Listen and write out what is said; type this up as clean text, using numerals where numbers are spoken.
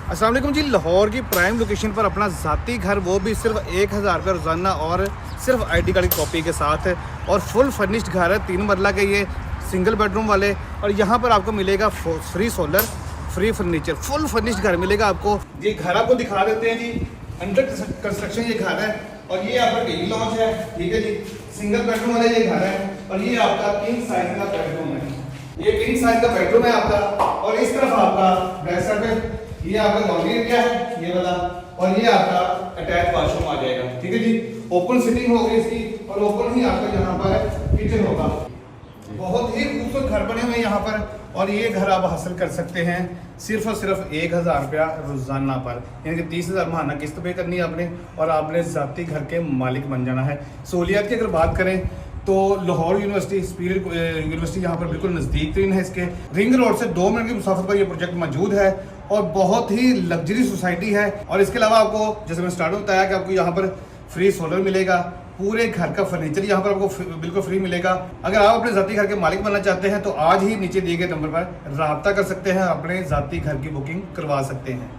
अस्सलाम वालेकुम जी। लाहौर की प्राइम लोकेशन पर अपना ज़ाती घर, वो भी सिर्फ 1000 रुपये रोज़ाना और सिर्फ आईडी कार्ड की कॉपी के साथ। और फुल फर्निश्ड घर है, 3 मरला के ये सिंगल बेडरूम वाले। और यहाँ पर आपको मिलेगा free solar, free furniture, full furnished घर मिलेगा आपको। ये घर आपको दिखा देते हैं जी। अंडर कंस्ट्रक्शन ये घर है और ये आपका टीवी लॉन्च है, ठीक है जी। सिंगल बेडरूम वाला ये घर है और ये आपका किंग साइज का बेडरूम है। ये किंग साइज का बेडरूम है आपका। और इस तरफ आपका बैक साइड पे ये आपका लॉन्ड्री एरिया है ये वाला, और ये आपका अटैच वॉशरूम आ जाएगा, ठीक है जी। ओपन सिटिंग होगी इसकी और ओपन ही आपका यहाँ पर किचन होगा। बहुत ही खूबसूरत घर बने हुए हैं यहाँ पर। और ये घर आप हासिल कर सकते हैं सिर्फ और सिर्फ 1000 रुपया रोजाना पर, यानी कि 30,000 महाना किस्त पे करनी है आपने और आपने ज़ाती घर के मालिक बन जाना है। सहूलियात की अगर बात करें तो लाहौर यूनिवर्सिटी, स्पिरिट यूनिवर्सिटी यहाँ पर बिल्कुल नज़दीक तरीन है। इसके रिंग रोड से 2 मिनट की मुसाफत पर ये प्रोजेक्ट मौजूद है और बहुत ही लग्जरी सोसाइटी है। और इसके अलावा आपको, जैसे मैं स्टार्ट में बताया, कि आपको यहाँ पर फ्री सोलर मिलेगा, पूरे घर का फर्नीचर यहाँ पर आपको बिल्कुल फ्री मिलेगा। अगर आप अपने ज़ाती घर के मालिक बनना चाहते हैं तो आज ही नीचे दिए गए नंबर पर रब्ता कर सकते हैं, अपने ज़ाती घर की बुकिंग करवा सकते हैं।